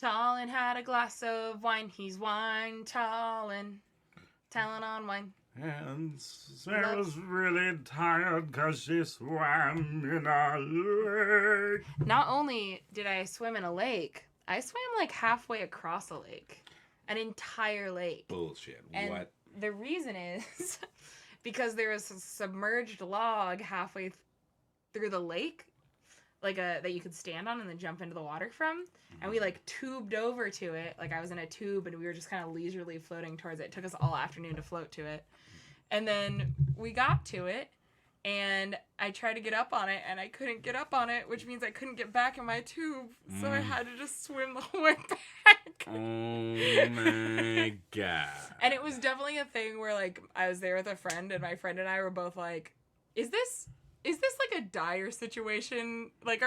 Talon had a glass of wine. He's wine Talon. Talon on wine. And Sarah's really tired because she swam in a lake. Not only did I swim in a lake, I swam like halfway across a lake. An entire lake. Bullshit. And What? the reason is because there was a submerged log halfway through the lake, like that you could stand on and then jump into the water from. And we like tubed over to it. Like I was in a tube and we were just kind of leisurely floating towards it. It took us all afternoon to float to it. And then we got to it and I tried to get up on it and I couldn't get up on it, which means I couldn't get back in my tube. So I had to just swim the whole way back. Oh my god. And it was definitely a thing where like I was there with a friend and my friend and I were both like, is this like a dire situation? Like,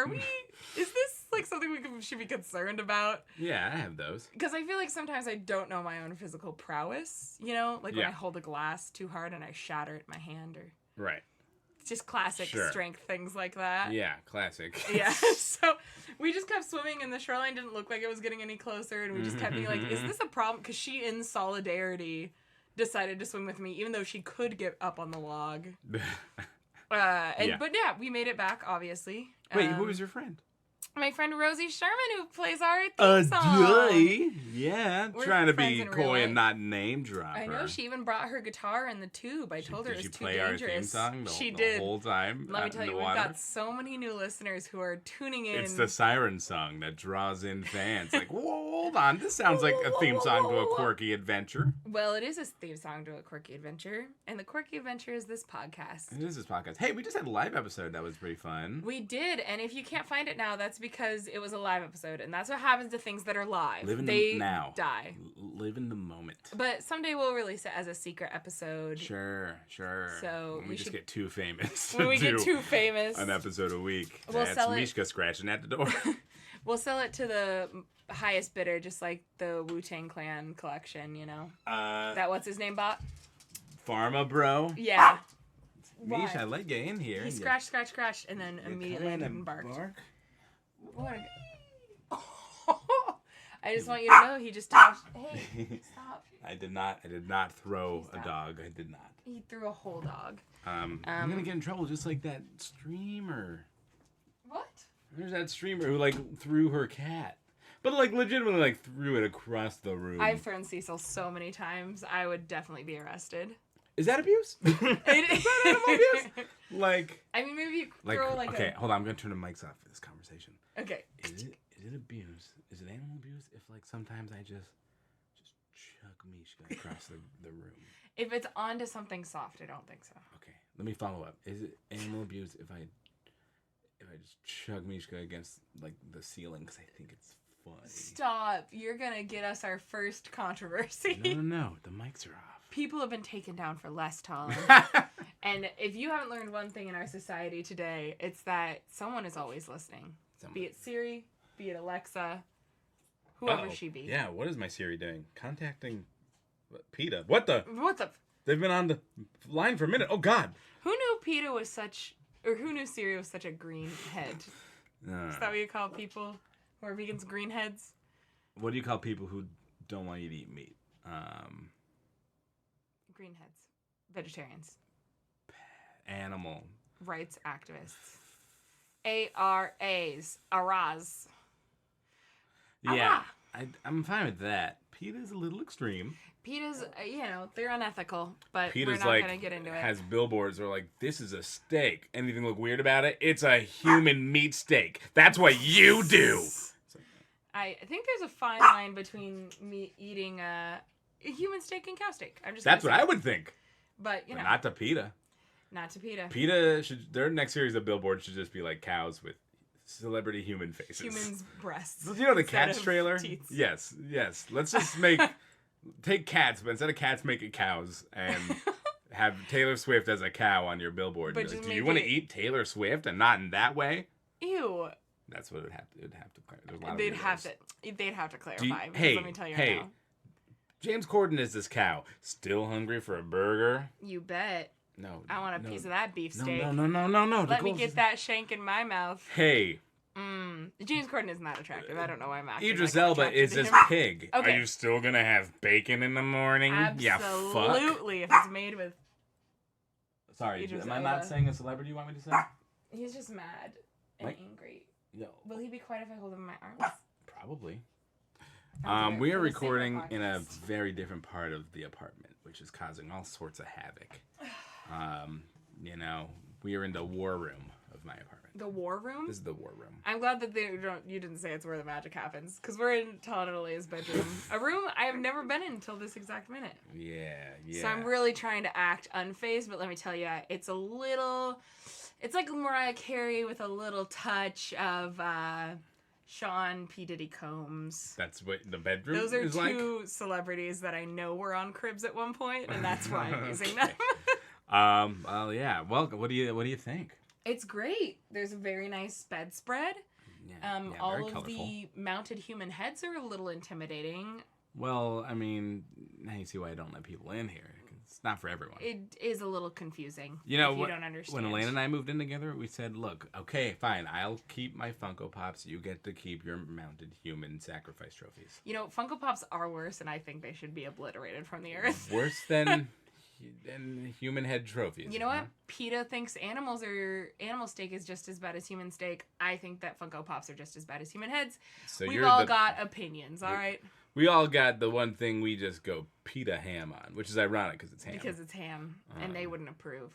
is this like something we should be concerned about? Yeah, I have those. Because I feel like sometimes I don't know my own physical prowess, you know? Like when I hold a glass too hard and I shatter it in my hand or... Right. Just classic strength things like that. Yeah, classic. Yeah, so we just kept swimming and the shoreline didn't look like it was getting any closer and we just kept being like, is this a problem? Because she, in solidarity, decided to swim with me even though she could get up on the log. But yeah, we made it back, obviously. Wait, who was your friend? My friend Rosie Sherman, who plays our theme song. Yeah, We're trying to friends be in real coy and life. not name drop I know, her. she even brought her guitar in the tube. I told her it was Did too she play dangerous. our theme song She the did. whole time? Let me out tell in you, the we've water? got so many new listeners who are tuning in. It's the siren song that draws in fans. Like, whoa, hold on, this sounds like a theme song to a quirky adventure. Well, it is a theme song to a quirky adventure, and the quirky adventure is this podcast. It is this podcast. Hey, we just had a live episode that was pretty fun. We did, and if you can't find it now, that's because it was a live episode, and that's what happens to things that are live. Live in they now. Die. Live in the moment. But someday we'll release it as a secret episode. Sure. So when we just should get too famous. When we to get do too famous, an episode a week. We'll That's sell it. Mishka scratching at the door. We'll sell it to the highest bidder, just like the Wu-Tang Clan collection, you know? That what's his name bought? Pharma bro. Yeah. Mish, I let you in here. He scratched, and then immediately ended and barked. What a... I just want you to know he just touched. Hey, stop. I did not throw a dog. I did not. He threw a whole dog. I'm gonna get in trouble just like that streamer. What? There's that streamer who like threw her cat. But like legitimately like threw it across the room. I've thrown Cecil so many times. I would definitely be arrested. Is that abuse? Is that animal abuse? Like, I mean, maybe you throw like okay, hold on. I'm gonna turn the mics off for this conversation. Okay. Is it abuse? Is it animal abuse if like sometimes I just chuck Mishka across the room? If it's onto something soft, I don't think so. Okay, let me follow up. Is it animal abuse if I just chug Mishka against like the ceiling because I think it's funny? Stop! You're gonna get us our first controversy. No. The mics are off. People have been taken down for less Talon. And if you haven't learned one thing in our society today, it's that someone is always listening. Be it Siri, be it Alexa, whoever she be. Yeah, what is my Siri doing? Contacting PETA. What the? They've been on the line for a minute. Oh, God. Who knew PETA was such... Or who knew Siri was such a green head? Is that what you call people who are vegans greenheads? What do you call people who don't want you to eat meat? Greenheads. Vegetarians. Animal. Rights activists. ARAs. ARAs. Yeah, I'm fine with that. PETA's a little extreme. PETA's, they're unethical, but PETA's we're not going to get into it. Has billboards that are like, this is a steak. Anything look weird about it? It's a human meat steak. That's what you do. I think there's a fine line between me eating a human steak and cow steak. That's what I would think. But, But not to PETA. Not to PETA. PETA their next series of billboards should just be like cows with celebrity human faces. Humans' breasts. You know the Cats trailer? Teats. Yes. Let's just take cats, but instead of cats, make it cows, and have Taylor Swift as a cow on your billboard. But Like, do you want to eat Taylor Swift and not in that way? Ew. That's what it would have to clarify. They'd have to clarify. Let me tell you right now. James Corden is this cow. Still hungry for a burger? You bet. No. I want a piece of that beefsteak. No. Let me get that shank in my mouth. Hey, James Corden is not attractive. I don't know why I'm acting Idris like I'm Elba attracted is to this him. pig. Okay. Are you still gonna have bacon in the morning? Yeah, fuck. Absolutely, if it's made with... Sorry, Idris am I Elba. not saying a celebrity you want me to say? He's just mad and Like- angry. No. Will he be quiet if I hold him in my arms? Probably. I'll do it We for are the sake of recording in a podcast. very different part of the apartment, which is causing all sorts of havoc. You know, we are in the war room of my apartment. The war room? This is the war room. I'm glad that you didn't say it's where the magic happens, because we're in Talon and Sarah's bedroom. A room I have never been in until this exact minute. Yeah. So I'm really trying to act unfazed, but let me tell you, it's like Mariah Carey with a little touch of Sean P. Diddy Combs. That's what the bedroom Those are is two celebrities that I know were on Cribs at one point, and that's why I'm using them. Well, yeah. Well, what do you think? It's great. There's a very nice bedspread. Yeah, All very of colorful. the mounted human heads are a little intimidating. Well, I mean, now you see why I don't let people in here. It's not for everyone. It is a little confusing. You know, if you don't understand. when Elaine and I moved in together, we said, look, okay, fine, I'll keep my Funko Pops. You get to keep your mounted human sacrifice trophies. You know, Funko Pops are worse, and I think they should be obliterated from the earth. Worse than human head trophies. You know what? PETA thinks animal steak is just as bad as human steak. I think that Funko Pops are just as bad as human heads. So We've all got opinions, all right? We all got the one thing we just go PETA ham on, which is ironic because it's ham. Because it's ham, and they wouldn't approve.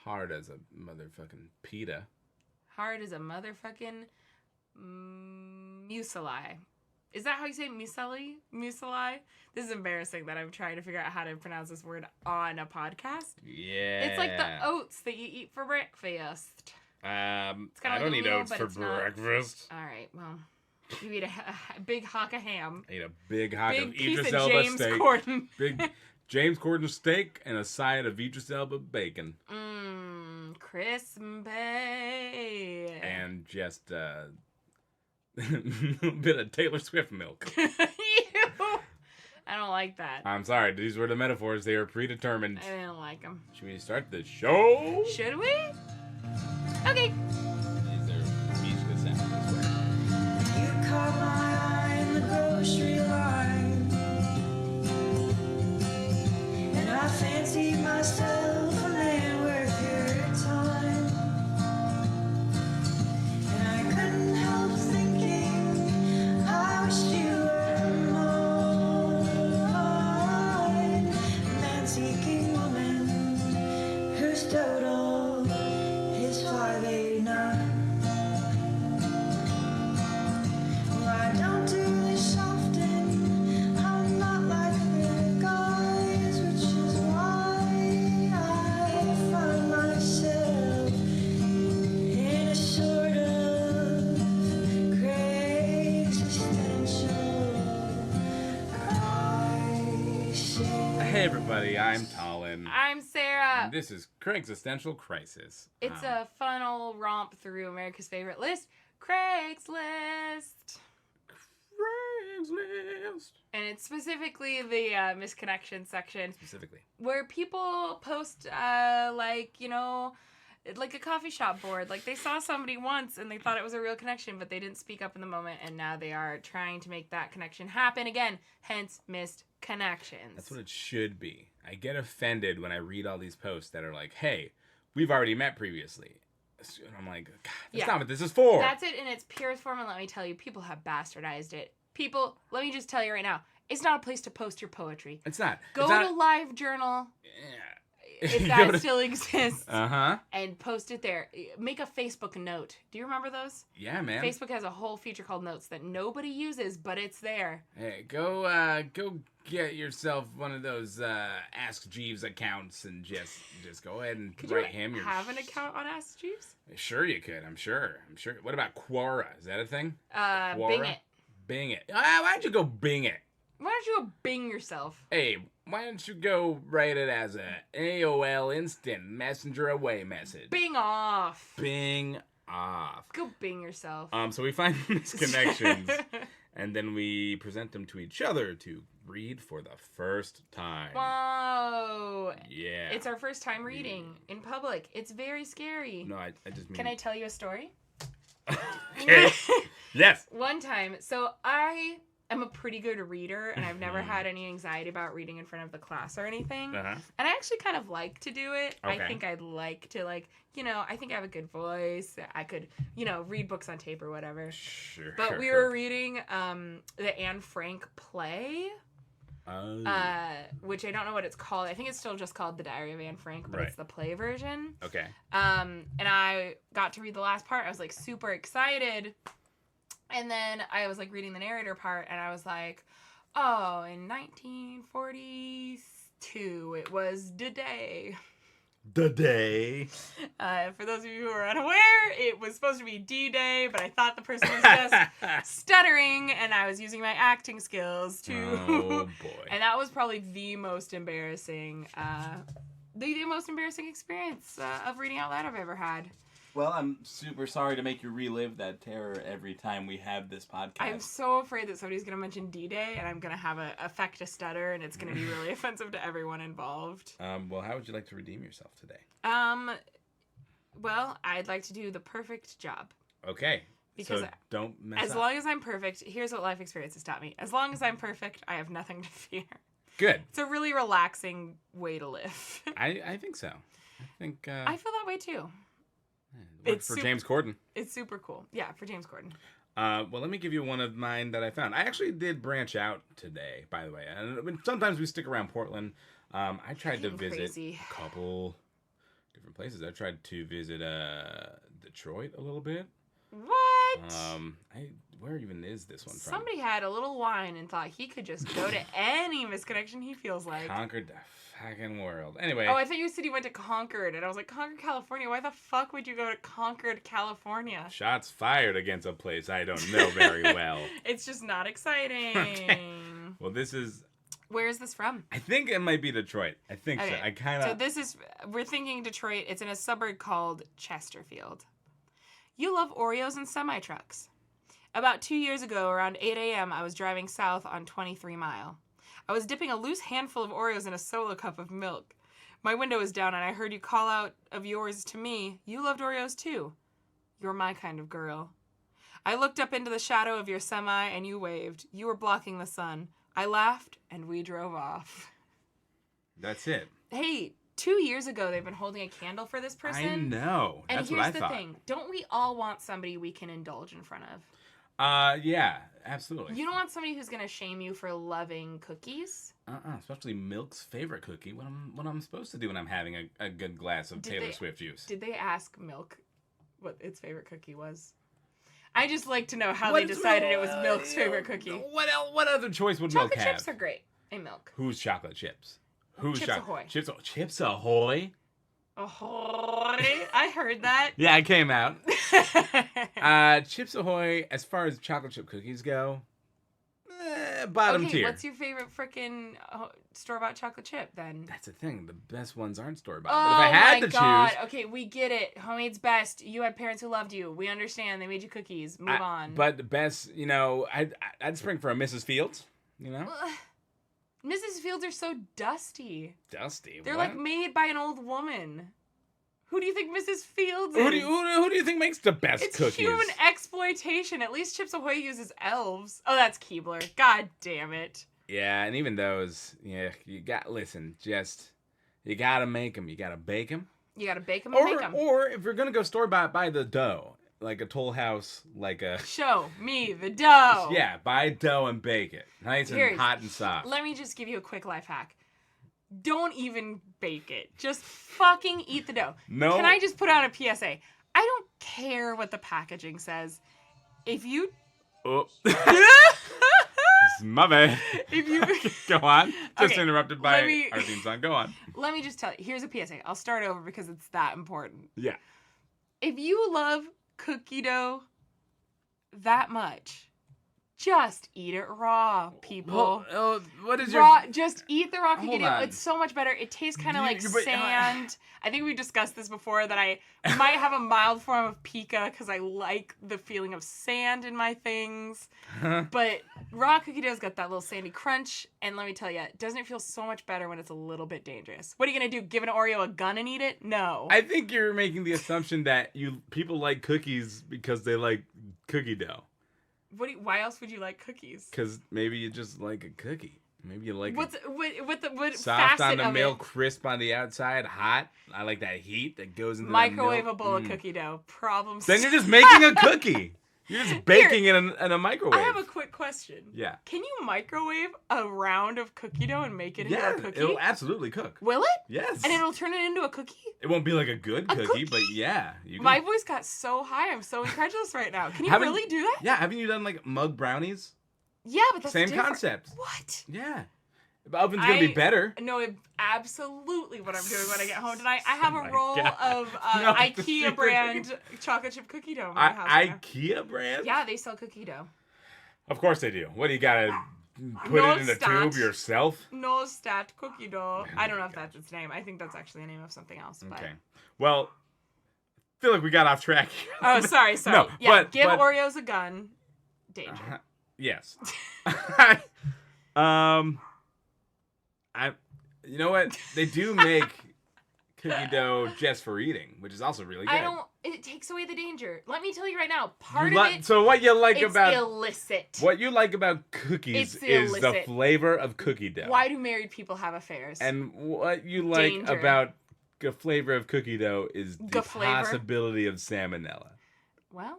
Hard as a motherfucking PETA. Hard as a motherfucking muesli. Is that how you say muesli? Muesli? This is embarrassing that I'm trying to figure out how to pronounce this word on a podcast. Yeah. It's like the oats that you eat for breakfast. I like don't a eat meal, oats but for it's not. breakfast. All right, well, you eat a big hock of ham. I ate a big hunk of Big piece Idris of Elba James steak. Corden. Big James Corden steak and a side of Idris Elba bacon. Crispy. And just a bit of Taylor Swift milk. Ew. I don't like that. I'm sorry, these were the metaphors. They were predetermined. I didn't like them. Should we start the show? Should we? Okay. These are speechless sounds, I swear. You caught my eye in the grocery line, and I fancied myself a man worth your time, and I couldn't help thinking I wished you were mine, a man-seeking woman whose total is 589. I don't do this often. I'm not like the guys, which is why I find myself in a sort of gray existential crisis. Hey everybody, I'm Talon. I'm Sarah. And this is Craig's Crisis. It's a fun old romp through America's favorite list, Craigslist. Craigslist. And it's specifically the misconnection section Specifically. where people post, like a coffee shop board. Like they saw somebody once and they thought it was a real connection, but they didn't speak up in the moment, and now they are trying to make that connection happen again. Hence, missed connections. That's what it should be. I get offended when I read all these posts that are like, hey, we've already met previously. And I'm like, God, that's not what this is for. That's it in its purest form, and let me tell you, people have bastardized it. People, let me just tell you right now, it's not a place to post your poetry. It's not. Go to LiveJournal, Yeah. if that still exists, Uh-huh. and post it there. Make a Facebook note. Do you remember those? Yeah, man. Facebook has a whole feature called Notes that nobody uses, but it's there. Hey, go get yourself one of those Ask Jeeves accounts and just go ahead and Could write you him your have an account on Ask Jeeves? Sure you could, I'm sure. What about Quora? Is that a thing? Bing Quora? it. Bing it. Why don't you go Bing it? Why don't you go Bing yourself? Hey, why don't you go write it as a AOL Instant Messenger Away message? Bing off. Bing off. Go Bing yourself. So we find these connections, and then we present them to each other to read for the first time. Whoa. Yeah. It's our first time reading in public. It's very scary. No, I just mean... Can I tell you a story? Okay. Yes. One time, so I am a pretty good reader, and I've never had any anxiety about reading in front of the class or anything. Uh-huh. And I actually kind of like to do it. Okay. I think I'd like to, I think I have a good voice. I could, read books on tape or whatever. Sure. But we were reading the Anne Frank play, which I don't know what it's called. I think it's still just called The Diary of Anne Frank, but it's the play version. Okay. And I got to read the last part. I was, super excited. And then I was, reading the narrator part, and I was like, oh, in 1942, it was the day. The day. For those of you who are unaware, it was supposed to be D-Day, but I thought the person was just stuttering, and I was using my acting skills to... Oh, boy. And that was probably the most embarrassing, the most embarrassing experience of reading out loud I've ever had. Well, I'm super sorry to make you relive that terror every time we have this podcast. I'm so afraid that somebody's going to mention D-Day, and I'm going to have affect a stutter, and it's going to be really offensive to everyone involved. Well, how would you like to redeem yourself today? Well, I'd like to do the perfect job. Okay. Because so don't mess as up. long as I'm perfect, here's what life experience has taught me. As long as I'm perfect, I have nothing to fear. Good. It's a really relaxing way to live. I think so. I think... I feel that way, too. It's for James Corden. It's super cool. Yeah, for James Corden. Well, let me give you one of mine that I found. I actually did branch out today, by the way. And sometimes we stick around Portland. I tried to visit a couple different places. I tried to visit Detroit a little bit. What? Where even is this one from? Somebody had a little wine and thought he could just go to any misconnection he feels like. Conquered the fucking world. Anyway. Oh, I thought you said you went to Concord, and I was like, Concord, California? Why the fuck would you go to Concord, California? Shots fired against a place I don't know very well. It's just not exciting. Okay. Well, this is... Where is this from? I think it might be Detroit. I think so. I kind of... So we're thinking Detroit. It's in a suburb called Chesterfield. You love Oreos and semi-trucks. About 2 years ago, around 8 a.m., I was driving south on 23 Mile. I was dipping a loose handful of Oreos in a solo cup of milk. My window was down, and I heard you call out of yours to me. You loved Oreos, too. You're my kind of girl. I looked up into the shadow of your semi, and you waved. You were blocking the sun. I laughed, and we drove off. That's it. Hey, 2 years ago, they've been holding a candle for this person. I know. That's what I thought. And here's the thing. Don't we all want somebody we can indulge in front of? Yeah, absolutely. You don't want somebody who's going to shame you for loving cookies? Especially Milk's favorite cookie. What I'm supposed to do when I'm having a good glass of Taylor Swift juice. Did they ask Milk what its favorite cookie was? I just like to know how they decided it was Milk's favorite cookie. What other choice would Milk have? Chocolate chips are great in Milk. Who's chocolate chips? Chips Ahoy. Chips Ahoy? Ahoy. I heard that. Yeah, it came out. Chips Ahoy, as far as chocolate chip cookies go, bottom tier. What's your favorite frickin' store-bought chocolate chip, then? That's the thing. The best ones aren't store-bought. But if I had to choose... Okay, we get it. Homemade's best. You had parents who loved you. We understand. They made you cookies. Move on. But the best, I'd spring for a Mrs. Fields, Mrs. Fields are so dusty. Dusty? They're what? made by an old woman. Who do you think Mrs. Fields is? Who do you think makes the best cookies? It's human exploitation. At least Chips Ahoy uses elves. Oh, that's Keebler. God damn it. Yeah, and even those, you gotta make them. You gotta bake them. You gotta bake them and make them. Or if you're gonna go store-bought, buy the dough. Like a Toll House, like a... Show me the dough. Yeah, buy dough and bake it. Nice and hot and soft. Let me just give you a quick life hack. Don't even bake it. Just fucking eat the dough. No. Can I just put out a PSA? I don't care what the packaging says. If you... Oh. My bad. If you... Go on. Just Okay, interrupted by our theme song. Go on. Let me just tell you. Here's a PSA. I'll start over because it's that important. Yeah. If you love cookie dough that much, Just eat it raw, people. What is Raw, your... just eat the raw cookie Hold dough. on. It's so much better. It tastes kind of like but- sand. I think we discussed this before, that I might have a mild form of pica because I like the feeling of sand in my things. But raw cookie dough's got that little sandy crunch, and let me tell you, doesn't it feel so much better when it's a little bit dangerous? What are you gonna do? Give an Oreo a gun and eat it? No. I think you're making the assumption that people like cookies because they like cookie dough. Why else would you like cookies? Because maybe you just like a cookie. Maybe you like What soft facet on the of milk, it? crisp on the outside, hot. I like that heat that goes into Microwave the a bowl milk. of cookie dough. Problem Then you're solved. just making a cookie. You're just baking in a microwave. I have a quick question. Yeah. Can you microwave a round of cookie dough and make it into a cookie? It'll absolutely cook. Will it? Yes. And it'll turn it into a cookie? It won't be like a good cookie, but yeah. You can... My voice got so high. I'm so incredulous right now. Can you Haven't- really do that? Yeah, haven't you done like mug brownies? Yeah, but that's Same different. concept. What? Yeah. The oven's going to be better. No, absolutely what I'm doing when I get home tonight. I have Oh a my roll God. of No, the IKEA secret brand chocolate chip cookie dough in my house right now. IKEA brand? Yeah, they sell cookie dough. Of course they do. What do you got to put No it in a stat. tube yourself? No stat cookie dough. I don't know if that's its name. I think that's actually the name of something else. But... Okay. Well, I feel like we got off track here. Oh, sorry. No, yeah, give but- Oreos a gun. Danger. Yes. You know what? They do make cookie dough just for eating, which is also really good. It takes away the danger. Let me tell you right now, part of it, So what you like it's about illicit. what you like about cookies It's is the illicit. flavor of cookie dough. Why do married people have affairs? And what you like Danger. about the flavor of cookie dough is the flavor? possibility of salmonella. Well,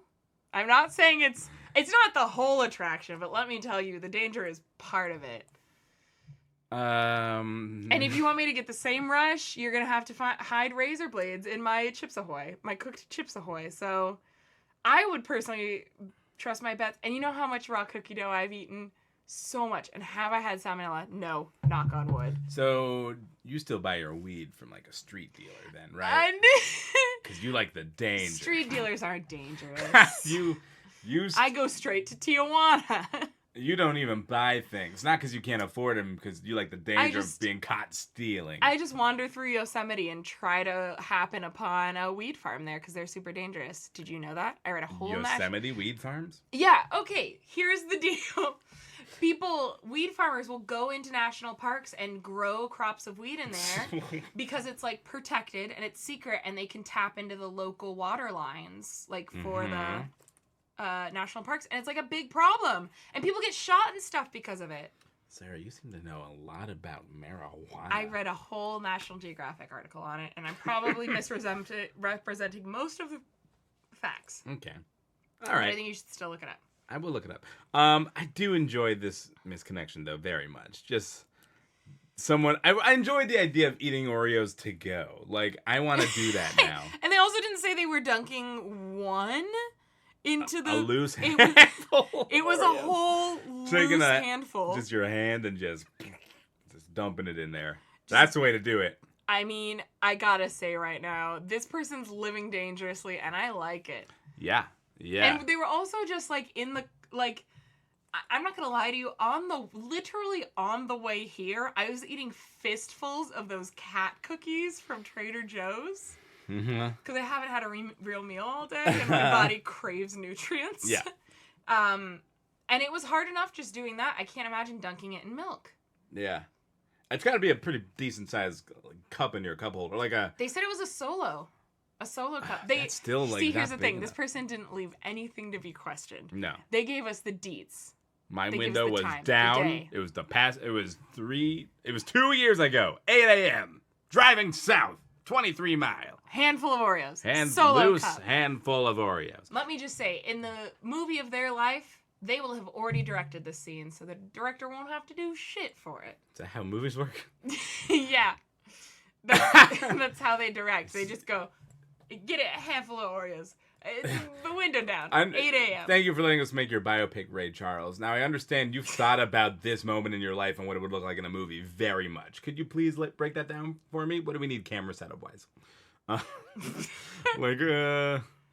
I'm not saying it's not the whole attraction, but let me tell you, the danger is part of it. And if you want me to get the same rush, you're gonna have to hide razor blades in my Chips Ahoy, my cooked Chips Ahoy. So, I would personally trust my bets. And you know how much raw cookie dough I've eaten? So much. And have I had salmonella? No. Knock on wood. So you still buy your weed from like a street dealer then, right? Because you like the danger. Street dealers aren't dangerous. I go straight to Tijuana. You don't even buy things. Not because you can't afford them, because you like the danger just- of being caught stealing. I just wander through Yosemite and try to happen upon a weed farm there because they're super dangerous. Did you know that? I read a whole Yosemite weed farms? Yeah, okay. Here's the deal. Weed farmers will go into national parks and grow crops of weed in there because it's like protected and it's secret and they can tap into the local water lines like for the national parks, and it's like a big problem and people get shot and stuff because of it. Sarah, you seem to know a lot about marijuana. I read a whole National Geographic article on it, and I'm probably representing most of the facts. Okay. All But right. I think you should still look it up. I will look it up. I do enjoy this misconnection, though, very much. Just I enjoyed the idea of eating Oreos to go. Like, I want to do that now. And they also didn't say they were dunking one into the... A loose it handful. was, it was a whole Taking loose a- handful. Just your hand and just dumping it in there. That's the way to do it. I mean, I gotta say right now, this person's living dangerously, and I like it. Yeah. Yeah. And they were also just like in the I'm not gonna lie to you. Literally on the way here, I was eating fistfuls of those cat cookies from Trader Joe's because I haven't had a real meal all day, and my body craves nutrients. Yeah. And it was hard enough just doing that. I can't imagine dunking it in milk. Yeah. It's got to be a pretty decent sized cup in your cup holder, like a. They said it was a solo cup. That's still like. See, here's not the thing. big This enough. person didn't leave anything to be questioned. No. They gave us the deets. My They give us window the was time, the down. day. It was It was 2 years ago. 8 a.m. Driving south, 23 mile. Handful of Oreos. Hand Solo loose cup. handful of Oreos. Let me just say, in the movie of their life, they will have already directed this scene, so the director won't have to do shit for it. Is that how movies work? Yeah. That's how they direct. They just go, get a handful of Oreos. The window down. 8 a.m. Thank you for letting us make your biopic, Ray Charles. Now, I understand you've thought about this moment in your life and what it would look like in a movie very much. Could you please break that down for me? What do we need camera setup-wise?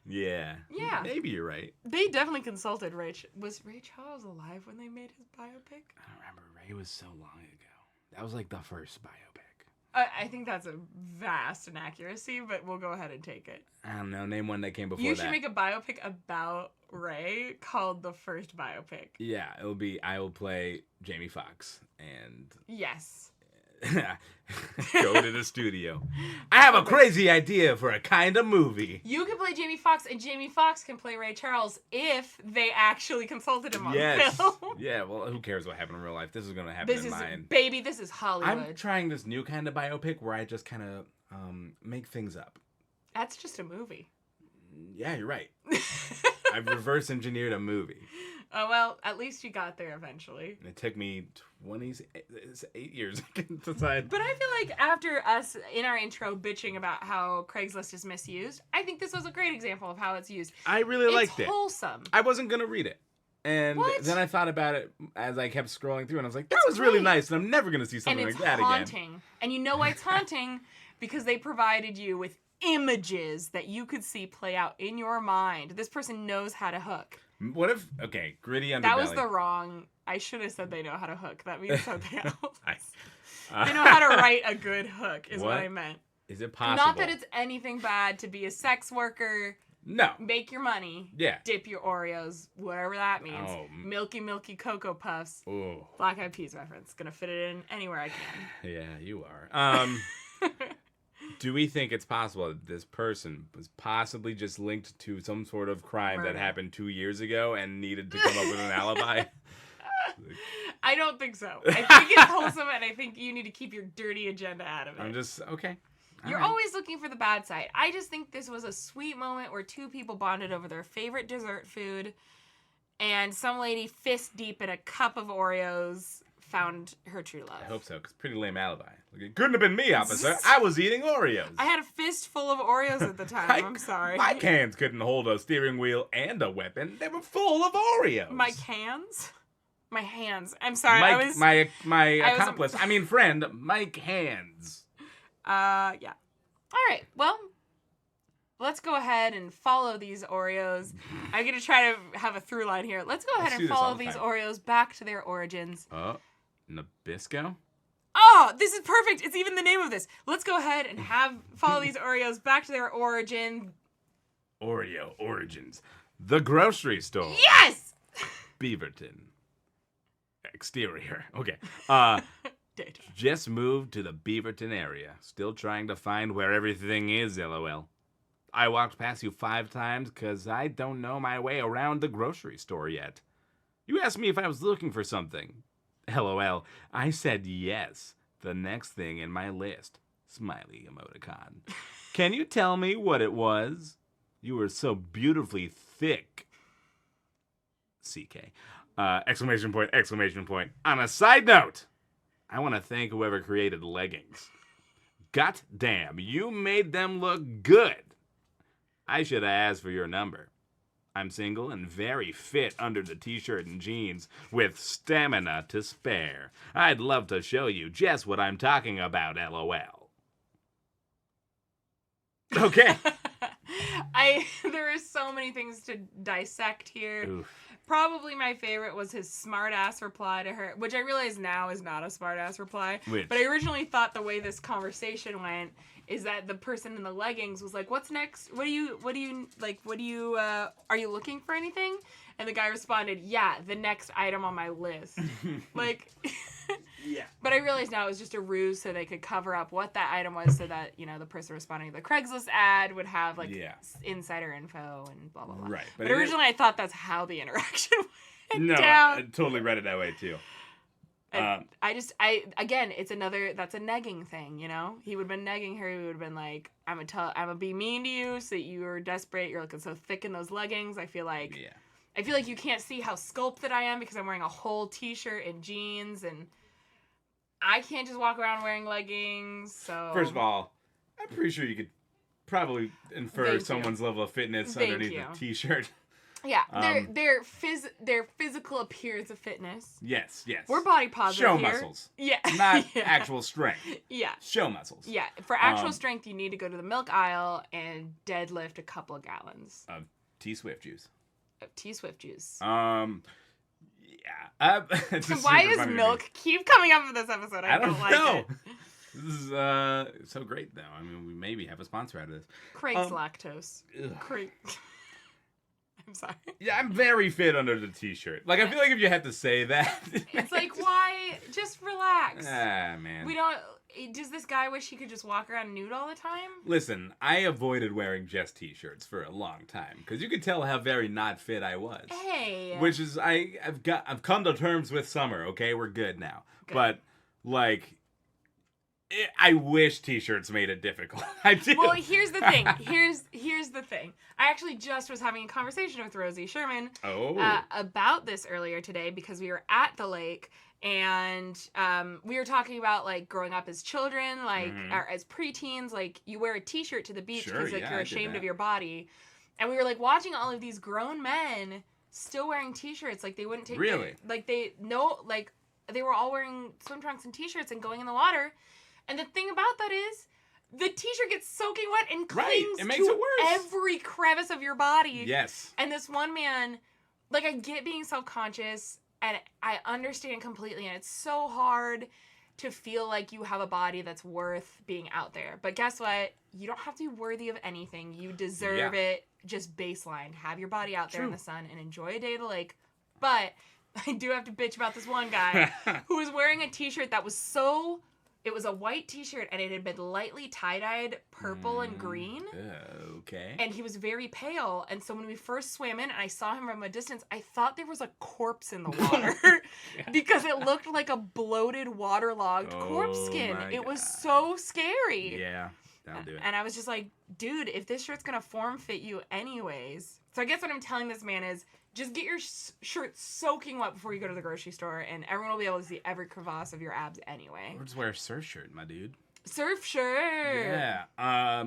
Yeah. Yeah. Maybe you're right. They definitely consulted Ray. Was Ray Charles alive when they made his biopic? I don't remember. Ray was so long ago. That was like the first biopic. I think that's a vast inaccuracy, but we'll go ahead and take it. I don't know. Name one that came before that. You should make a biopic about Ray called The First Biopic. Yeah, it'll be. I will play Jamie Foxx and Yes. go to the studio. I have a crazy idea for a kind of movie. You can play Jamie Foxx, and Jamie Foxx can play Ray Charles if they actually consulted him on film. Yeah, well, who cares what happened in real life? This is going to happen in mine. Baby, this is Hollywood. I'm trying this new kind of biopic where I just kind of make things up. That's just a movie. Yeah, you're right. I've reverse engineered a movie. Oh, well, at least you got there eventually. It took me 8 years to decide. But I feel like after us, in our intro, bitching about how Craigslist is misused, I think this was a great example of how it's used. I really liked it. It's wholesome. I wasn't going to read it. And then I thought about it as I kept scrolling through, and I was like, that was really nice, and I'm never going to see something like that haunting. again. And you know why it's haunting? Because they provided you with images that you could see play out in your mind. This person knows how to hook. What if, okay, gritty underbelly. That was the wrong, I should have said they know how to hook. That means something else. Nice. They know how to write a good hook is what I meant. Is it possible? Not that it's anything bad to be a sex worker. No. Make your money. Yeah. Dip your Oreos, whatever that means. Oh. Milky Cocoa Puffs. Ooh. Black Eyed Peas reference. Gonna fit it in anywhere I can. Yeah, you are. Do we think it's possible that this person was possibly just linked to some sort of crime that happened 2 years ago and needed to come up with an alibi? I don't think so. I think it's wholesome, and I think you need to keep your dirty agenda out of it. I'm just, okay. You're always looking for the bad side. I just think this was a sweet moment where two people bonded over their favorite dessert food, and some lady fist deep in a cup of Oreos found her true love. I hope so, because pretty lame alibi. Like, it couldn't have been me, officer. I was eating Oreos. I had a fist full of Oreos at the time. I'm sorry. My cans couldn't hold a steering wheel and a weapon. They were full of Oreos. My cans? My hands. I'm sorry. My accomplice. Friend, Mike Hands. Yeah. All right. Well, let's go ahead and follow these Oreos. I'm going to try to have a through line here. Let's go ahead and follow these Oreos back to their origins. Oh, Nabisco? Oh, this is perfect. It's even the name of this. Let's go ahead and follow these Oreos back to their origin. Oreo origins. The grocery store. Yes! Beaverton. Exterior. Okay. Data. Just moved to the Beaverton area. Still trying to find where everything is, LOL. I walked past you 5 times because I don't know my way around the grocery store yet. You asked me if I was looking for something. LOL. I said yes. The next thing in my list. Smiley emoticon. Can you tell me what it was? You were so beautifully thick. CK. Exclamation point, exclamation point. On a side note, I want to thank whoever created leggings. God damn, you made them look good. I should have asked for your number. I'm single and very fit under the t-shirt and jeans with stamina to spare. I'd love to show you just what I'm talking about, LOL. Okay. There are so many things to dissect here. Oof. Probably my favorite was his smart-ass reply to her, which I realize now is not a smart-ass reply. Which? But I originally thought the way this conversation went is that the person in the leggings was like, "What's next? Are you looking for anything?" And the guy responded, "Yeah, the next item on my list." Yeah. But I realize now it was just a ruse so they could cover up what that item was so that, the person responding to the Craigslist ad would have, insider info and blah, blah, blah. Right. But originally I thought that's how the interaction went No, down. I totally read it that way, too. Again, that's a negging thing, He would have been negging her. He would have been like, I'm gonna be mean to you so that you're desperate. You're looking so thick in those leggings. I feel like you can't see how sculpted I am because I'm wearing a whole t-shirt and jeans and I can't just walk around wearing leggings, so... First of all, I'm pretty sure you could probably infer someone's level of fitness underneath the t-shirt. Yeah, their physical appearance of fitness. Yes. We're body positive Show here. muscles. Yeah. Not actual strength. Yeah. Show muscles. Yeah. For actual strength, you need to go to the milk aisle and deadlift a couple of gallons. Of T-Swift juice. Yeah. It's Why is milk keep coming up in this episode? I don't like know. it. This is so great, though. I mean, we maybe have a sponsor out of this. Craig's lactose. Ugh. Craig. I'm sorry. Yeah, I'm very fit under the t-shirt. Like, I feel like if you had to say that... It's like, why? Just relax. Ah, man. We don't... Does this guy wish he could just walk around nude all the time? Listen, I avoided wearing just t-shirts for a long time. Because you could tell how very not fit I was. Hey. Which is, I've come to terms with summer, okay? We're good now. Good. But, like... I wish t-shirts made it difficult. I do. Well, here's the thing. Here's the thing. I actually just was having a conversation with Rosie Sherman about this earlier today because we were at the lake and we were talking about like growing up as children, like or as preteens, like you wear a t-shirt to the beach because like you're ashamed of your body, and we were like watching all of these grown men still wearing t-shirts, like they wouldn't take they were all wearing swim trunks and t-shirts and going in the water. And the thing about that is, the t-shirt gets soaking wet and clings it makes it worse. Every crevice of your body. Yes. And this one man, like, I get being self-conscious, and I understand completely, and it's so hard to feel like you have a body that's worth being out there. But guess what? You don't have to be worthy of anything. You deserve it. Just baseline. Have your body out there in the sun and enjoy a day at the lake. But I do have to bitch about this one guy who was wearing a t-shirt that was so... It was a white t-shirt, and it had been lightly tie-dyed purple and green. Okay. And he was very pale. And so when we first swam in, and I saw him from a distance, I thought there was a corpse in the water. Because it looked like a bloated, waterlogged corpse skin. It was so scary. Yeah, that'll do it. And I was just like, dude, if this shirt's going to form fit you anyways. So I guess what I'm telling this man is, just get your shirt soaking wet before you go to the grocery store, and everyone will be able to see every crevasse of your abs anyway. Or just wear a surf shirt, my dude. Surf shirt. Yeah.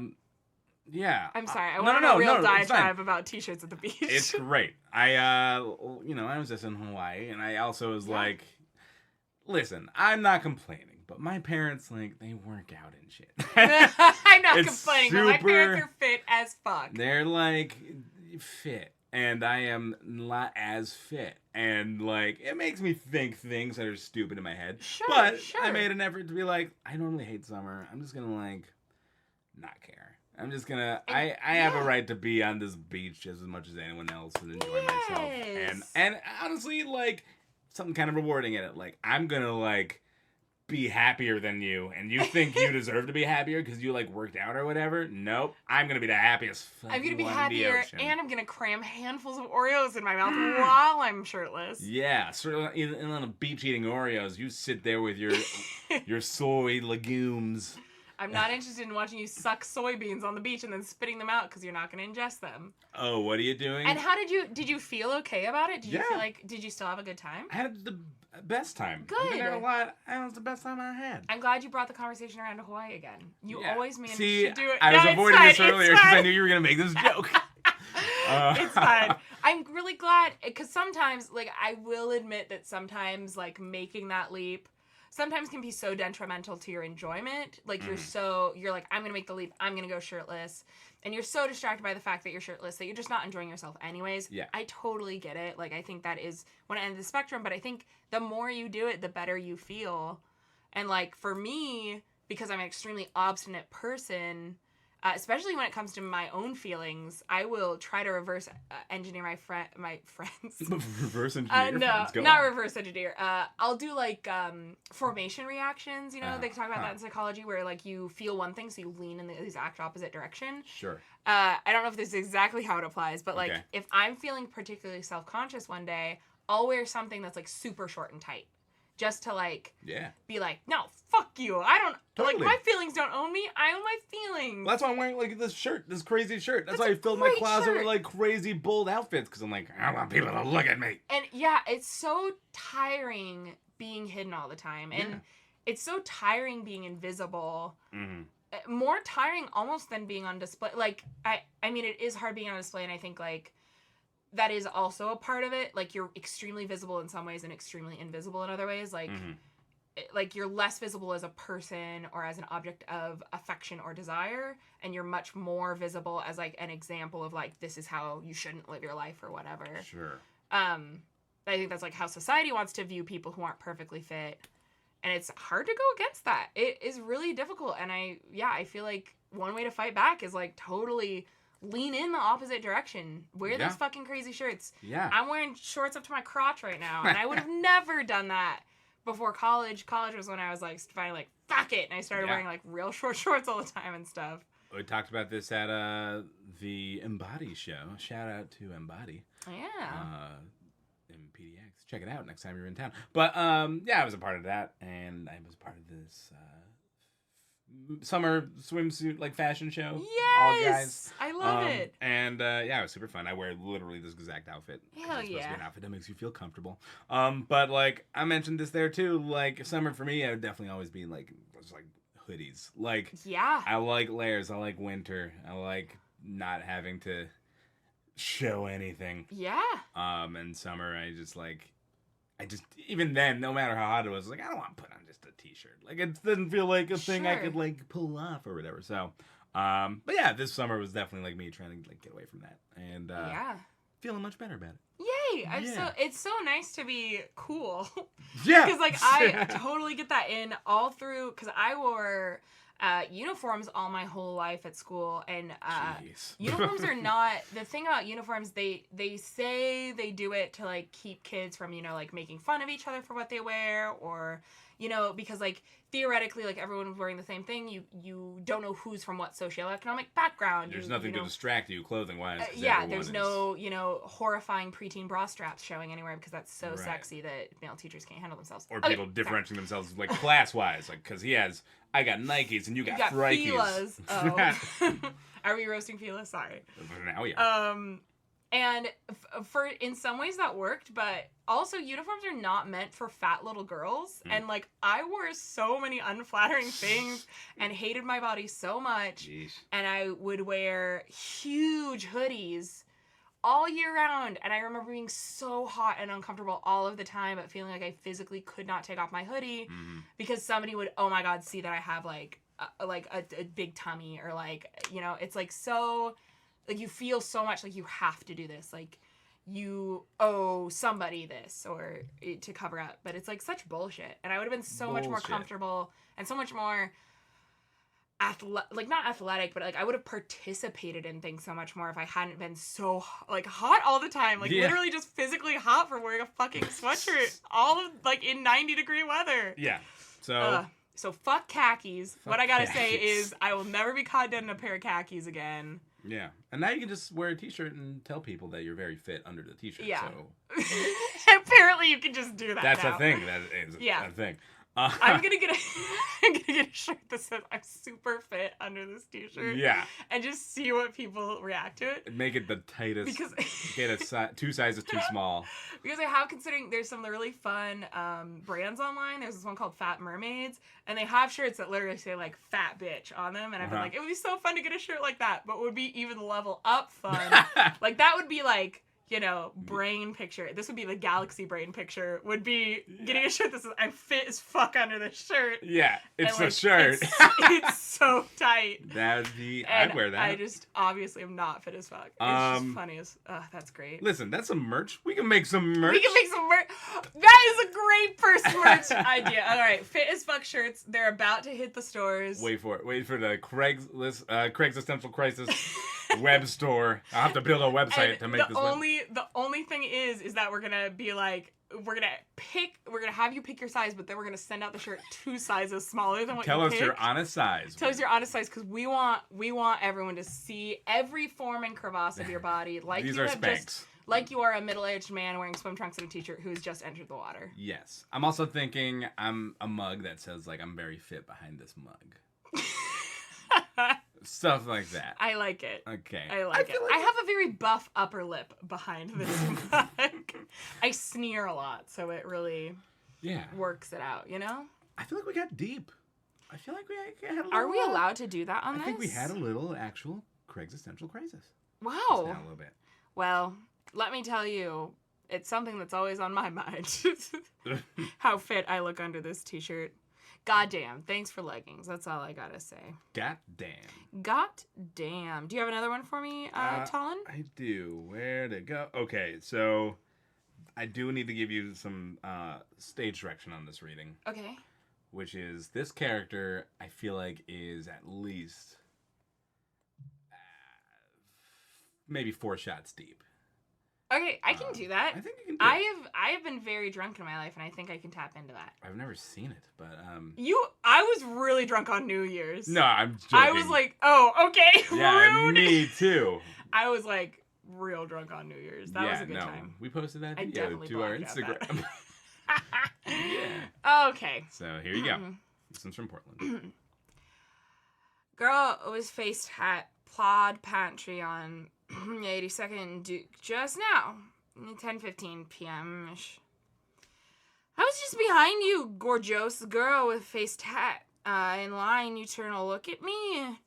Yeah. I'm sorry. I went on a real diatribe about t-shirts at the beach. It's great. I was just in Hawaii, and I also was like, listen, I'm not complaining, but my parents, like, they work out and shit. I'm not complaining, but my parents are fit as fuck. They're, like, fit. And I am not as fit. And, like, it makes me think things that are stupid in my head. But I made an effort to be like, I normally hate summer. I'm just going to, like, not care. I'm just going to... I have a right to be on this beach just as much as anyone else and enjoy myself. And honestly, like, something kind of rewarding in it. Like, I'm going to, like... be happier than you, and you think you deserve to be happier because you like worked out or whatever. Nope, I'm gonna be the happiest fucking I'm gonna be one happier, in the ocean. and I'm gonna cram handfuls of Oreos in my mouth while I'm shirtless. Yeah, sort of on a beach eating Oreos. You sit there with your soy legumes. I'm not interested in watching you suck soybeans on the beach and then spitting them out because you're not going to ingest them. Oh, what are you doing? And how did you feel okay about it? Did you still have a good time? I had the best time. Good. I've been there a lot, and it was the best time I had. I'm glad you brought the conversation around to Hawaii again. You always manage to do it. I was avoiding this earlier because I knew you were going to make this joke. It's fine. I'm really glad, because sometimes, like, I will admit that sometimes, like, making that leap sometimes can be so detrimental to your enjoyment. Like, you're like, I'm going to make the leap. I'm going to go shirtless. And you're so distracted by the fact that you're shirtless that you're just not enjoying yourself anyways. Yeah. I totally get it. Like, I think that is one end of the spectrum. But I think the more you do it, the better you feel. And, like, for me, because I'm an extremely obstinate person, especially when it comes to my own feelings, I will try to reverse engineer my friends. Reverse engineer your friends? Go not on. reverse engineer. I'll do, like, formation reactions. You know, they talk about that in psychology, where, like, you feel one thing, so you lean in the exact opposite direction. Sure. I don't know if this is exactly how it applies, but, like, if I'm feeling particularly self-conscious one day, I'll wear something that's, like, super short and tight. Just to, like, be like, no, fuck you. I don't, like, my feelings don't own me. I own my feelings. Well, that's why I'm wearing, like, this shirt, this crazy shirt. That's why I filled my closet with, like, crazy, bold outfits, because I'm like, I want people to look at me. And, yeah, it's so tiring being hidden all the time. And it's so tiring being invisible. Mm-hmm. More tiring almost than being on display. Like, I mean, it is hard being on display, and I think, like, that is also a part of it. Like, you're extremely visible in some ways and extremely invisible in other ways. Like, like you're less visible as a person or as an object of affection or desire, and you're much more visible as like an example of like, this is how you shouldn't live your life or whatever. Sure. I think that's like how society wants to view people who aren't perfectly fit, and it's hard to go against that. It is really difficult, and I feel like one way to fight back is like totally lean in the opposite direction. Wear those fucking crazy shirts. Yeah. I'm wearing shorts up to my crotch right now, and I would have never done that before college. College was when I was like finally like fuck it, and I started wearing like real short shorts all the time and stuff. We talked about this at the Embody show. Shout out to Embody. Yeah. In PDX. Check it out next time you're in town. But yeah, I was a part of that, and I was part of this summer swimsuit like fashion show. Yes, all guys. I love it. And yeah, it was super fun. I wear literally this exact outfit. Hell it's supposed to yeah. be an outfit that makes you feel comfortable. But like I mentioned this there too. Like summer for me, I would definitely always be like just like hoodies. Like Yeah. I like layers. I like winter. I like not having to show anything. Yeah. And summer, I just even then, no matter how hot it was, like I don't want to put on just a t-shirt. Like it didn't feel like a thing I could like pull off or whatever. So, but yeah, this summer was definitely like me trying to like get away from that and feeling much better about it. Yay! It's so nice to be cool. Yeah. Because like I totally get that in all through, because I wore uniforms all my whole life at school, and uniforms are not the thing about uniforms. They say they do it to like keep kids from like making fun of each other for what they wear, or because like theoretically like everyone's wearing the same thing. You don't know who's from what socioeconomic background. There's nothing to distract you clothing wise. There's no horrifying preteen bra straps showing anywhere, because that's so sexy that male teachers can't handle themselves. Or people differentiating themselves like class wise, like because I got Nikes and you got Frikes. Fila's. Oh. Are we roasting Fila? Sorry. Now yeah. And for in some ways that worked, but also uniforms are not meant for fat little girls. And like I wore so many unflattering things and hated my body so much. Jeez. And I would wear huge hoodies all year round, and I remember being so hot and uncomfortable all of the time, but feeling like I physically could not take off my hoodie because somebody would, oh my god, see that I have like a big tummy, or like it's like so like you feel so much like you have to do this, like you owe somebody this or to cover up, but it's like such bullshit. And I would have been so much more comfortable and so much more not athletic, but like I would have participated in things so much more if I hadn't been so like hot all the time, like literally just physically hot for wearing a fucking sweatshirt all of like in 90-degree weather. Yeah. So fuck khakis. What I gotta say is I will never be caught dead in a pair of khakis again. Yeah. And now you can just wear a t-shirt and tell people that you're very fit under the t-shirt. Yeah. So apparently you can just do that. That's now. a thing. That is a thing. I'm gonna get a shirt that says I'm super fit under this t-shirt. Yeah. And just see what people react to it. Make it the tightest. Because get 2 sizes too small. Because I have considering there's some really fun brands online. There's this one called Fat Mermaids, and they have shirts that literally say like "fat bitch" on them. And I've been like, it would be so fun to get a shirt like that, but would be even level up fun. Like that would be like, brain picture. This would be the galaxy brain picture. Would be getting a shirt that says I'm fit as fuck under this shirt. Yeah, it's and, a shirt. It's so tight. I'd wear that. I just obviously am not fit as fuck. It's just funny as that's great. Listen, that's some merch. We can make some merch. That is a great first merch idea. All right, fit as fuck shirts. They're about to hit the stores. Wait for it. Wait for the Craig's Essential Crisis web store. I'll have to build a website to make this. The only thing is that we're gonna be like, we're gonna have you pick your size, but then we're gonna send out the shirt 2 sizes smaller than what Tell you us picked. your honest size. Tell us your honest size, because we want everyone to see every form and crevasse of your body, like These you are have Spanx. just, like you are a middle-aged man wearing swim trunks and a t-shirt who has just entered the water. Yes. I'm also thinking I'm a mug that says like I'm very fit behind this mug. Stuff like that. I like it. Okay. I like it. I have a very buff upper lip behind this mug. I sneer a lot, so it really works it out, I feel like we got deep. I feel like we had a little... Are we allowed to do that on this? I think we had a little actual Craig's Essential Crisis. Wow. Just now a little bit. Well, let me tell you, it's something that's always on my mind. How fit I look under this t-shirt. Goddamn. Thanks for leggings. That's all I gotta say. Goddamn. Goddamn. Do you have another one for me, Talon? I do. Where to go? Okay, so I do need to give you some stage direction on this reading. Okay. Which is, this character, I feel like, is at least maybe 4 shots deep. Okay, I can do that. I think you can do it. I have been very drunk in my life, and I think I can tap into that. I've never seen it, but I was really drunk on New Year's. No, I'm joking. I was like, oh, okay, yeah, rude. Me too. I was like real drunk on New Year's. That was a good time. We posted that I video definitely to our blocked out Instagram. Yeah. Okay. So here you go. This one's from Portland. Girl was face hat plod pantry on 82nd Duke just now, 10:15 p.m. I was just behind you, gorgeous girl with faced hat. In line, you turn to look at me.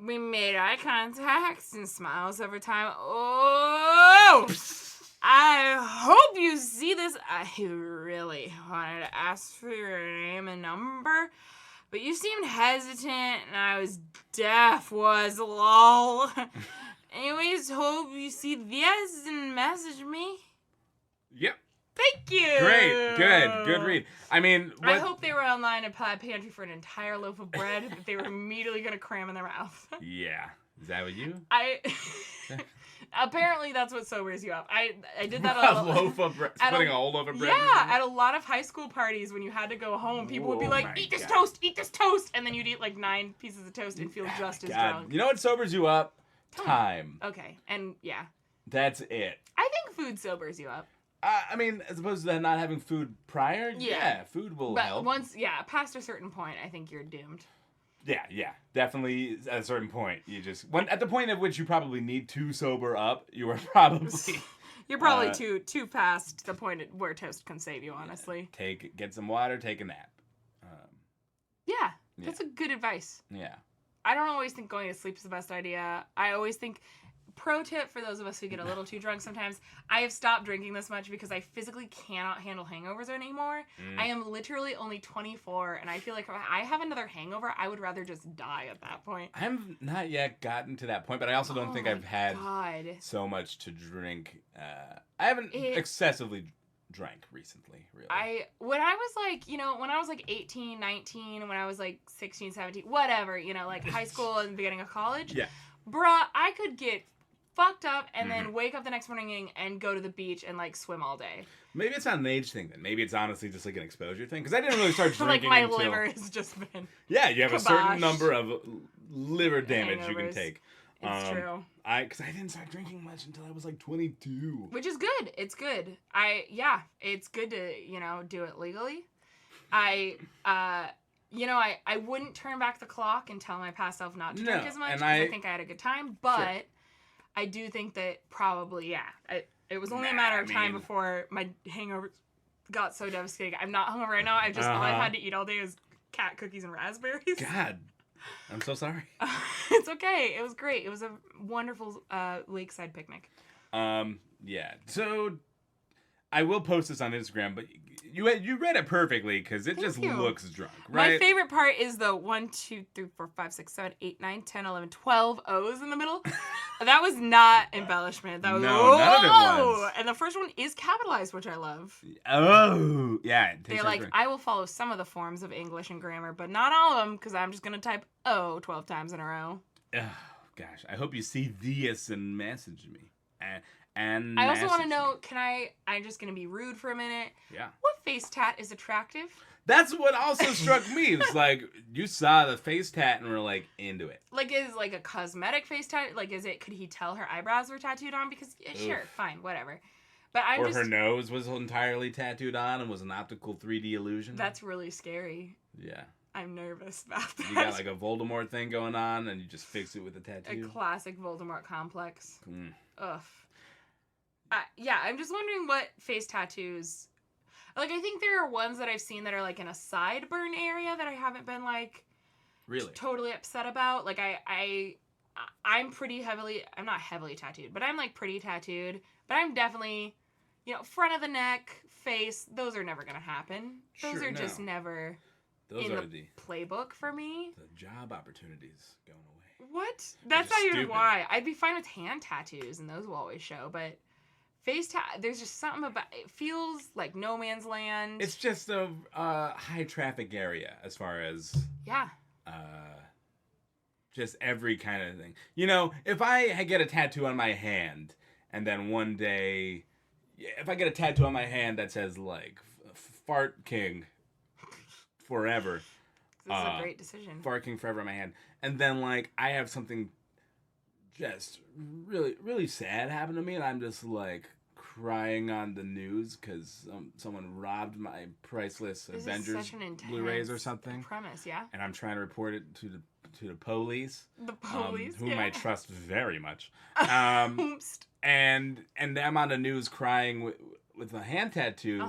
We made eye contact and smiles over time. Oh! I hope you see this. I really wanted to ask for your name and number, but you seemed hesitant, and I was deaf, was lol. Anyways, hope you see this and message me. Yep. Thank you. Great. Good read. I mean, I hope they were online at Plaid Pantry for an entire loaf of bread that they were immediately going to cram in their mouth. Yeah. Is that what you? Apparently that's what sobers you up. I did that a loaf of bread. Putting a whole loaf of bread. Yeah, at a lot of high school parties when you had to go home, people would be like, eat this toast, and then you'd eat like 9 pieces of toast and feel just as drunk. You know what sobers you up? Time. Okay, and yeah. That's it. I think food sobers you up. I mean, as opposed to not having food prior, yeah food will help. Once, past a certain point, I think you're doomed. Yeah, definitely. At a certain point, at the point at which you probably need to sober up, you are probably you're probably too past the point where toast can save you. Honestly, get some water, take a nap. That's a good advice. Yeah, I don't always think going to sleep is the best idea. I always think. Pro tip for those of us who get a little too drunk sometimes, I have stopped drinking this much because I physically cannot handle hangovers anymore. I am literally only 24, and I feel like if I have another hangover, I would rather just die at that point. I have not yet gotten to that point, but I also don't think I've had so much to drink. I haven't excessively drank recently, really. When I was like 18, 19, when I was like 16, 17, whatever, like high school and the beginning of college. Yeah. Bruh, I could get fucked up and then wake up the next morning and go to the beach and like swim all day. Maybe it's not an age thing then. Maybe it's honestly just like an exposure thing. Because I didn't really start drinking like my liver has just been you have a certain number of liver damage you can take. It's true. Because I didn't start drinking much until I was like 22. Which is good. It's good. It's good to, do it legally. I wouldn't turn back the clock and tell my past self not to drink as much because I think I had a good time. But I do think that probably, it was only a matter of time before my hangover got so devastating. I'm not hungover right now. All I've had to eat all day is cat cookies and raspberries. God, I'm so sorry. It's okay. It was great. It was a wonderful lakeside picnic. So I will post this on Instagram, but you read it perfectly because it just looks drunk, right? My favorite part is the 1, 2, 3, 4, 5, 6, 7, 8, 9, 10, 11, 12 O's in the middle. That was not embellishment. That was none of it was. And the first one is capitalized, which I love. Oh, yeah. They're like, I will follow some of the forms of English and grammar, but not all of them because I'm just going to type O 12 times in a row. Oh, gosh. I hope you see this and message me. And I also want to know, I'm just going to be rude for a minute. Yeah. What face tat is attractive? That's what also struck me. It's like, you saw the face tat and were like, into it. Like, is like a cosmetic face tat? Like, could he tell her eyebrows were tattooed on? Because, sure, fine, whatever. But her nose was entirely tattooed on and was an optical 3D illusion. That's really scary. Yeah. I'm nervous about that. You got like a Voldemort thing going on and you just fix it with a tattoo. A classic Voldemort complex. Ugh. I'm just wondering what face tattoos... Like, I think there are ones that I've seen that are, like, in a sideburn area that I haven't been, like... Really? Totally upset about. Like, I I'm not heavily tattooed, but I'm like pretty tattooed. But I'm definitely, front of the neck, face. Those are never gonna happen. Those are just never in the playbook for me. The job opportunities going away. What? That's not even why. I'd be fine with hand tattoos, and those will always show. But face there's just something about it. Feels like no man's land. It's just a high traffic area as far as just every kind of thing. If I get a tattoo on my hand, and then one day, if I get a tattoo on my hand that says like "Fart King" forever. This is a great decision. Fart King forever on my hand, and then like I have something just really, really sad happen to me, and I'm just like crying on the news because someone robbed my priceless Avengers Blu-rays or something. Premise, yeah. And I'm trying to report it to the police. The police, whom I trust very much. And I'm on the news crying with a hand tattoo.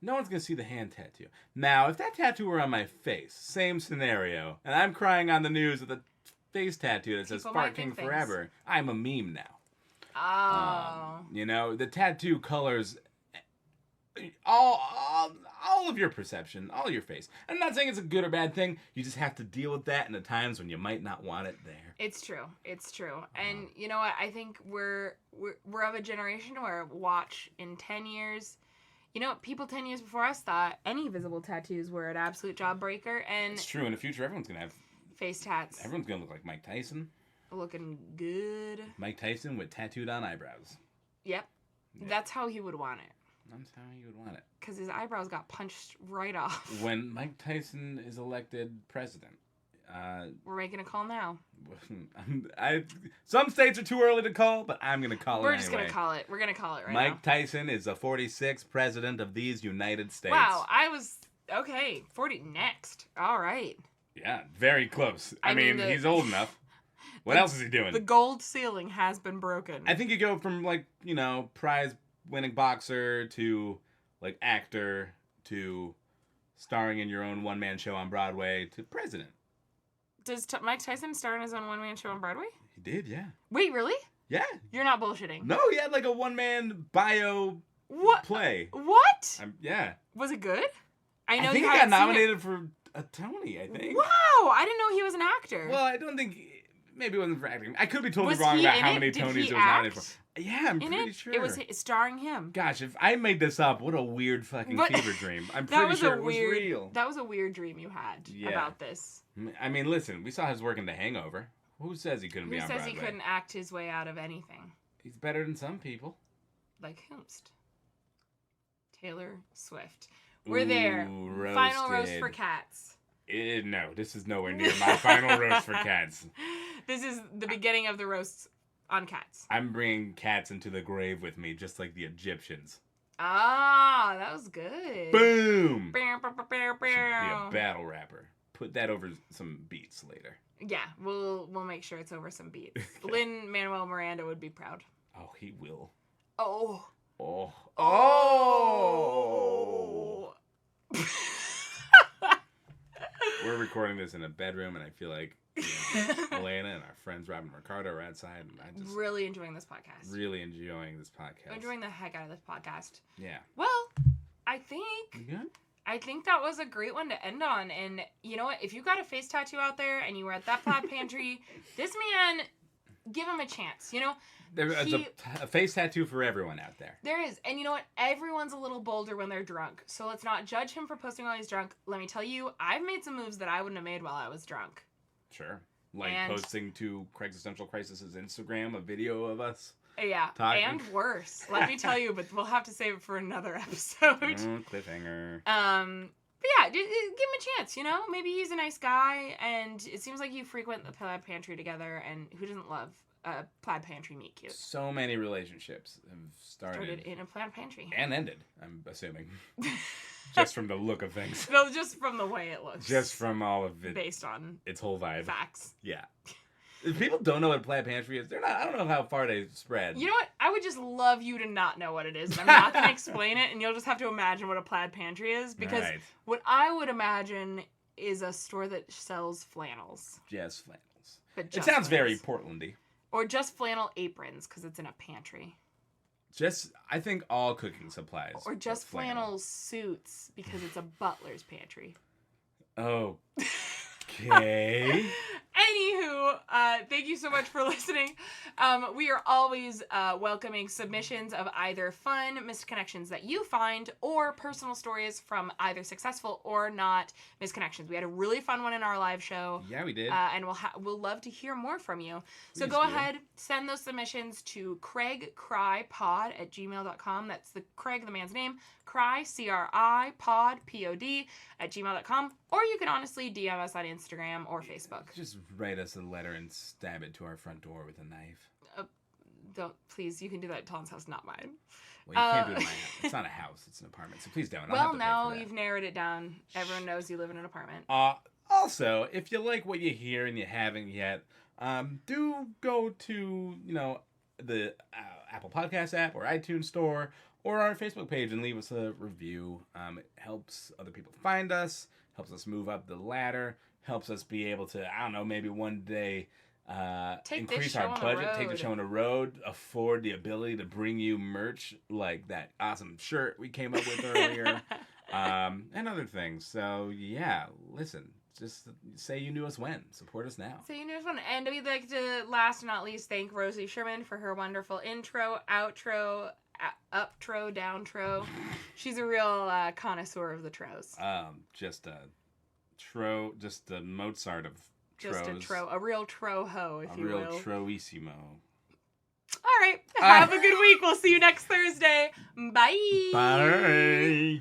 No one's gonna see the hand tattoo. Now, if that tattoo were on my face, same scenario, and I'm crying on the news with a face tattoo that says "Fart King Forever," I'm a meme now. Oh. The tattoo colors all of your perception, all your face. I'm not saying it's a good or bad thing. You just have to deal with that in the times when you might not want it there. It's true. And you know what? I think we're of a generation where watch in 10 years. People 10 years before us thought any visible tattoos were an absolute jawbreaker, and it's true. In the future, everyone's gonna have face tats. Everyone's gonna look like Mike Tyson. Looking good. Mike Tyson with tattooed on eyebrows. Yep. Yeah. That's how he would want it. That's how he would want it. Because his eyebrows got punched right off. When Mike Tyson is elected president. We're making a call now. Some states are too early to call, but I'm going to call it anyway. We're just going to call it. We're going to call it right now. Mike Tyson is the 46th president of these United States. Wow, okay, 40 next. All right. Yeah, very close. I mean he's old enough. What else is he doing? The gold ceiling has been broken. I think you go from prize-winning boxer to actor to starring in your own one-man show on Broadway to president. Does Mike Tyson star in his own one-man show on Broadway? He did, yeah. Wait, really? Yeah. You're not bullshitting. No, he had a one-man bio play. What? Yeah. Was it good? I think he got nominated for a Tony, I think. Wow, I didn't know he was an actor. Well, I don't think... Maybe it wasn't for acting. I could be totally wrong about how many Tonys it was nominated for. Yeah, I'm pretty sure. It was starring him. Gosh, if I made this up, what a weird fucking fever dream. I'm pretty sure it was real. That was a weird dream you had about this. I mean, listen, we saw his work in The Hangover. Who says he couldn't be on Broadway? Who says he couldn't act his way out of anything? He's better than some people. Like whomst? Taylor Swift. We're there. Roasted. Final roast for cats. No, this is nowhere near my final roast for cats. This is the beginning of the roasts on cats. I'm bringing cats into the grave with me, just like the Egyptians. Ah, that was good. Boom! Should be a battle rapper. Put that over some beats later. Yeah, we'll make sure it's over some beats. Lin-Manuel Miranda would be proud. Oh, he will. Oh. Oh. Oh. We're recording this in a bedroom, and I feel like Elena and our friends Rob and Ricardo are outside, and I just really enjoying this podcast. I'm enjoying the heck out of this podcast. Yeah. Well, I think that was a great one to end on. And you know what? If you got a face tattoo out there and you were at that Plaid Pantry, this man, give him a chance. There's a face tattoo for everyone out there. There is. And you know what? Everyone's a little bolder when they're drunk. So let's not judge him for posting while he's drunk. Let me tell you, I've made some moves that I wouldn't have made while I was drunk. Sure. Posting to Existential Crisis' Instagram a video of us. Yeah. Talking. And worse. Let me tell you, but we'll have to save it for another episode. Cliffhanger. But yeah, give him a chance, Maybe he's a nice guy, and it seems like you frequent the Plaid Pantry together, and who doesn't love Plaid Pantry meet cute? So many relationships have started in a Plaid Pantry. And ended, I'm assuming. Just from the look of things. No, just from the way it looks. Just from all of it. Based on its whole vibe. Facts. Yeah. If people don't know what a Plaid Pantry is, I don't know how far they spread. You know what? I would just love you to not know what it is. I'm not going to explain it, and you'll just have to imagine what a Plaid Pantry is. Because what I would imagine is a store that sells flannels. Yes, flannels. But It sounds very leggings. Portlandy. Or just flannel aprons, because it's in a pantry. I think all cooking supplies. Or just flannel suits, because it's a butler's pantry. Oh. Okay. Anywho, thank you so much for listening. We are always welcoming submissions of either fun missed connections that you find or personal stories from either successful or not missed connections. We had a really fun one in our live show. Yeah, we did. And we'll love to hear more from you. So go ahead, send those submissions to craigcrypod@gmail.com. That's the Craig, the man's name. Cry, C-R-I, pod, P-O-D, @gmail.com. Or you can honestly DM us on Instagram or Facebook. Just write us a letter and stab it to our front door with a knife. Don't, please, you can do that at Talon's house, not mine. Well, you can't do it in my house. It's not a house, it's an apartment. So please don't. Well, now you've narrowed it down. Everyone knows you live in an apartment. Also, if you like what you hear and you haven't yet, do go to, the Apple Podcast app or iTunes Store or our Facebook page and leave us a review. It helps other people find us, helps us move up the ladder, helps us be able to, I don't know, maybe one day increase our budget, take the show on the road, afford the ability to bring you merch like that awesome shirt we came up with earlier, and other things. So, yeah, listen. Just say you knew us when. Support us now. Say you knew us when. And we'd like to, last but not least, thank Rosie Sherman for her wonderful intro, outro, uptro, downtro. She's a real connoisseur of the tros. Just a Mozart of tros. A real tro-ho, if you will. A real troissimo. All right. Have a good week. We'll see you next Thursday. Bye. Bye.